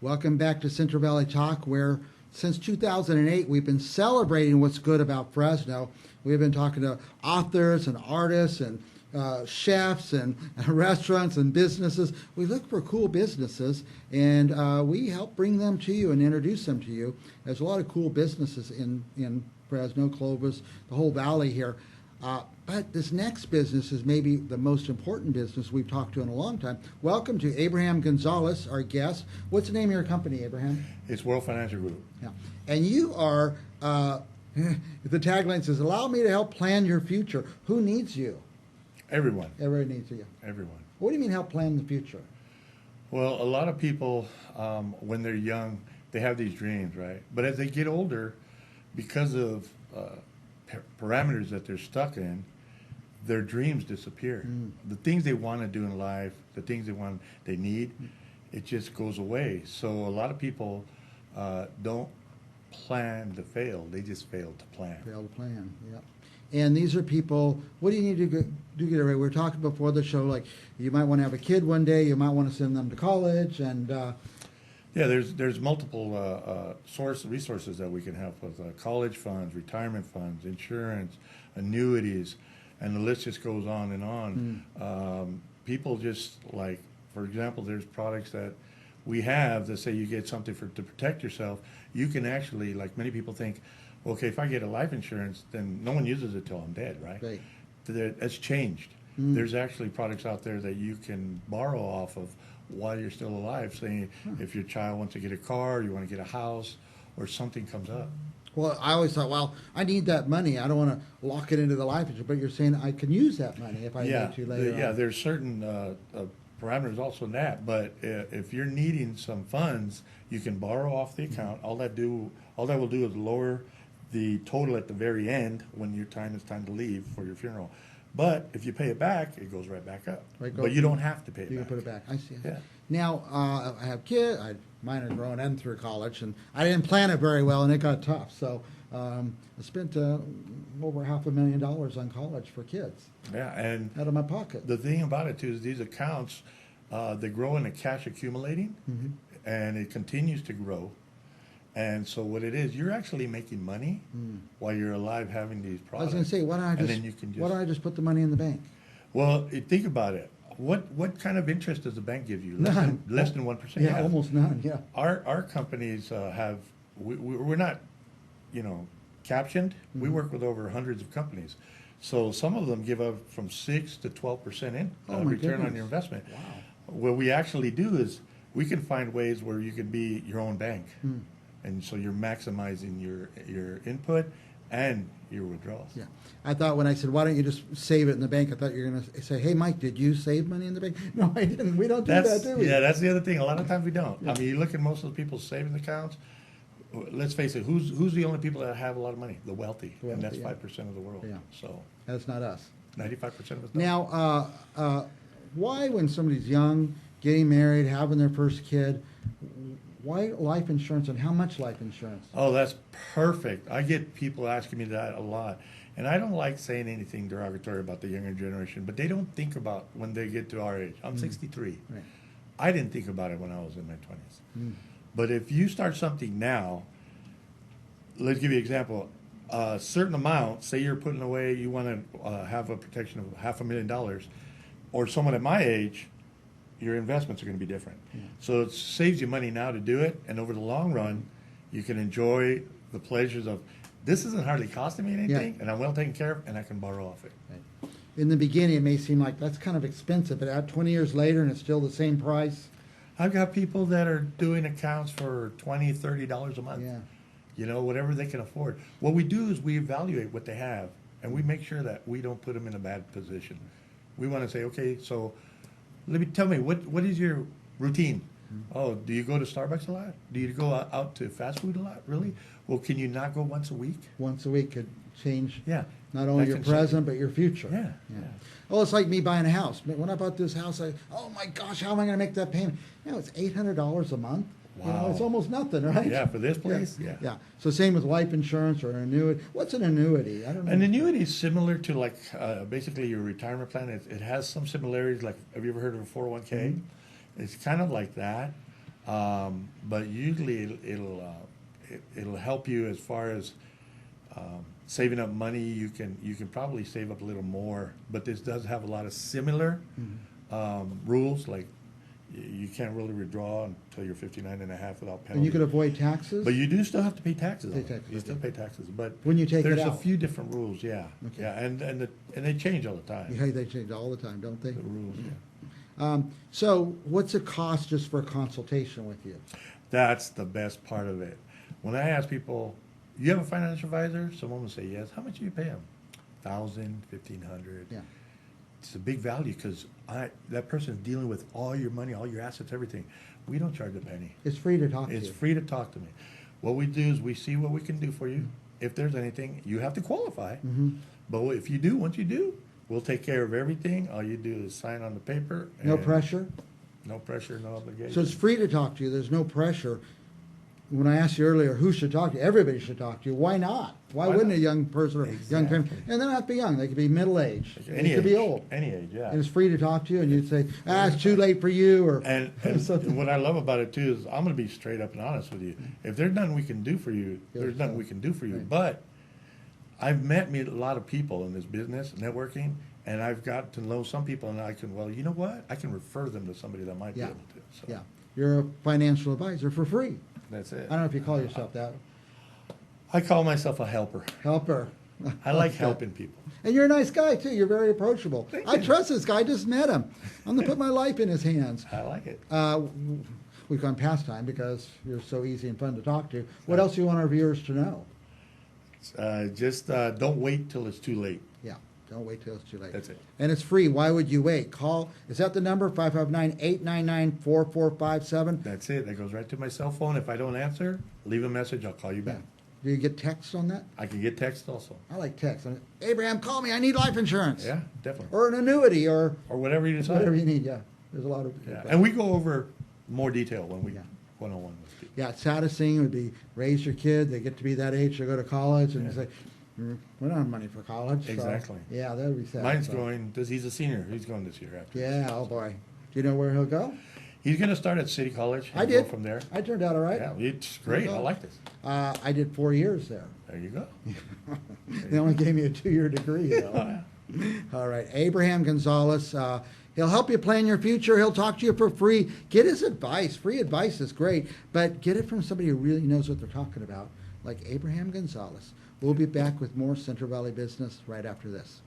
Welcome back to Central Valley Talk, where since 2008 we've been celebrating what's good about Fresno. We've been talking to authors and artists and chefs and restaurants and businesses. We look for cool businesses, and we help bring them to you and introduce them to you. There's a lot of cool businesses in Fresno, Clovis, the whole valley here. But this next business is maybe the most important business we've talked to in a long time. Welcome to Abraham Gonzalez, our guest. What's the name of your company, Abraham? It's World Financial Group. Yeah. And you are, the tagline says, allow me to help plan your future. Who needs you? Everyone. Everybody needs you. Everyone. What do you mean help plan the future? Well, a lot of people, when they're young, they have these dreams, right? But as they get older, because of parameters that they're stuck in, their dreams disappear. The things they want to do in life, the things they need, it just goes away. So a lot of people don't plan to fail; they just fail to plan. Fail to plan, yeah. And these are people. What do you need to do get it right? We were talking before the show, like you might want to have a kid one day, you might want to send them to college, and yeah, there's multiple resources that we can help with: college funds, retirement funds, insurance, annuities, and the list just goes on and on. People just like, for example, there's products that we have that say you get something to protect yourself. You can actually, like many people think, okay, if I get a life insurance, then no one uses it till I'm dead, right? Right. That's changed. There's actually products out there that you can borrow off of while you're still alive, saying if your child wants to get a car, you want to get a house, or something comes up. Well, I always thought, well, I need that money. I don't want to lock it into the life insurance, but you're saying I can use that money if I need to later on. There's certain parameters also in that, but if you're needing some funds, you can borrow off the account. All that will do is lower the total at the very end when it's time to leave for your funeral. But if you pay it back, it goes right back up. Right, but you don't have to pay it back. You can put it back. I see. Yeah. Now, I have kids. Mine are grown and through college, and I didn't plan it very well, and it got tough. So I spent over $500,000 on college for kids. Yeah, and out of my pocket. The thing about it, too, is these accounts, they grow in a cash accumulating, and it continues to grow. And so what it is, you're actually making money while you're alive having these products. I was going to say, why don't I just put the money in the bank? Well, think about it. What kind of interest does the bank give you? None. Less than 1%? Yeah, almost none, yeah. Our companies we're not, captioned. We work with over hundreds of companies. So some of them give up from 6 to 12% return on your investment. Wow. What we actually do is we can find ways where you can be your own bank. And so you're maximizing your input and your withdrawals. Yeah. I thought when I said, why don't you just save it in the bank, I thought you were going to say, hey, Mike, did you save money in the bank? No, I didn't. We don't do that, do we? Yeah, that's the other thing. A lot of times we don't. Yeah. I mean, you look at most of the people's savings accounts, let's face it, who's the only people that have a lot of money? The wealthy. And that's 5% of the world. Yeah. So that's not us. 95% of us don't. Now, why when somebody's young, getting married, having their first kid, why life insurance, and how much life insurance? Oh, that's perfect. I get people asking me that a lot. And I don't like saying anything derogatory about the younger generation, but they don't think about when they get to our age. I'm 63. Right. I didn't think about it when I was in my 20s. But if you start something now, let's give you an example. A certain amount, say you're putting away, you want to have a protection of $500,000, or someone at my age, your investments are going to be different. So it saves you money now to do it, and over the long run, you can enjoy the pleasures of, this isn't hardly costing me anything, and I'm well taken care of, and I can borrow off it. Right. In the beginning, it may seem like that's kind of expensive, but out 20 years later, and it's still the same price. I've got people that are doing accounts for $20, $30 a month. Yeah. Whatever they can afford. What we do is we evaluate what they have, and we make sure that we don't put them in a bad position. We want to say, okay, so tell me, what is your routine? Oh, do you go to Starbucks a lot? Do you go out to fast food a lot? Really? Well, can you not go once a week? Once a week could change not that only your present, but your future. Yeah. Well, it's like me buying a house. When I bought this house, oh my gosh, how am I going to make that payment? It's $800 a month. Wow. It's almost nothing, right? Yeah, for this place? Yeah. So same with life insurance or an annuity. What's an annuity? I don't know. An annuity is similar to basically your retirement plan. It has some similarities. Like, have you ever heard of a 401k? It's kind of like that. But usually it'll help you as far as saving up money. You can probably save up a little more, but this does have a lot of similar rules. Like you can't really withdraw until you're 59 and a half without penalty. And you can avoid taxes? But you do still have to pay taxes. Pay on it. taxes, You still okay. pay taxes, but When you take it there's out. a few different rules. Yeah, Okay. yeah, and they change all the time. Yeah, they change all the time, don't they? The rules. Yeah. So what's it cost just for a consultation with you? That's the best part of it. When I ask people, you have a financial advisor? Someone will say yes. How much do you pay them? 1,000, 1,500. Yeah. It's a big value because that person is dealing with all your money, all your assets, everything. We don't charge a penny. It's free to talk to It's you. free to talk to me. What we do is we see what we can do for you. If there's anything, you have to qualify. But if you do, once you do, we'll take care of everything. All you do is sign on the paper. No and pressure? No pressure, no obligation. So it's free to talk to you. There's no pressure. When I asked you earlier who should talk to you, everybody should talk to you. Why not? Why wouldn't not? a young person or young family? Exactly. And they don't have to be young. They could be middle aged. Any They could age, be old. Any age, yeah. And it's free to talk to you, and you'd say, it's too late for you, or And something. what I love about it too is I'm going to be straight up and honest with you. If there's nothing we can do for you, there's nothing we can do for you. Right. But I've met a lot of people in this business, networking, and I've got to know some people, and I can, well, you know what? I can refer them to somebody that might Yeah. be able to. So Yeah. You're a financial advisor for free. that's it. I don't know if you call yourself that. I call myself a helper. Helper. I like helping people. And you're a nice guy, too. You're very approachable. Thank I you. trust this guy. I just met him. I'm going to put my life in his hands. I like it. We've gone past time because you're so easy and fun to talk to. What else do you want our viewers to know? Just don't wait till it's too late. Yeah, don't wait till it's too late. That's it. And it's free. Why would you wait? Call. Is that the number? 559-899-4457? That's it. That goes right to my cell phone. If I don't answer, leave a message. I'll call you back. Do you get text on that? I can get text also. I like text. Abraham, call me. I need life insurance. Yeah, definitely. Or an annuity or Or whatever you decide. whatever you need. Yeah, there's a lot of. Yeah, and we go over more detail when we Yeah. one-on-one with people. Yeah, saddest thing would be raise your kid. They get to be that age to go to college, and you Yeah. say, we don't have money for college. So, Exactly. yeah, that would be sad. Mine's So, going, he's a senior, he's going this year after. Yeah, oh boy. Do you know where he'll go? He's gonna start at City College. I and did. Go from there. I turned out all right. Yeah, it's great, I like this. I did 4 years there. There you go. They only gave me a 2-year degree, though. Oh, yeah. All right, Abraham Gonzalez. He'll help you plan your future. He'll talk to you for free. Get his advice. Free advice is great, but get it from somebody who really knows what they're talking about, like Abraham Gonzalez. We'll be back with more Central Valley business right after this.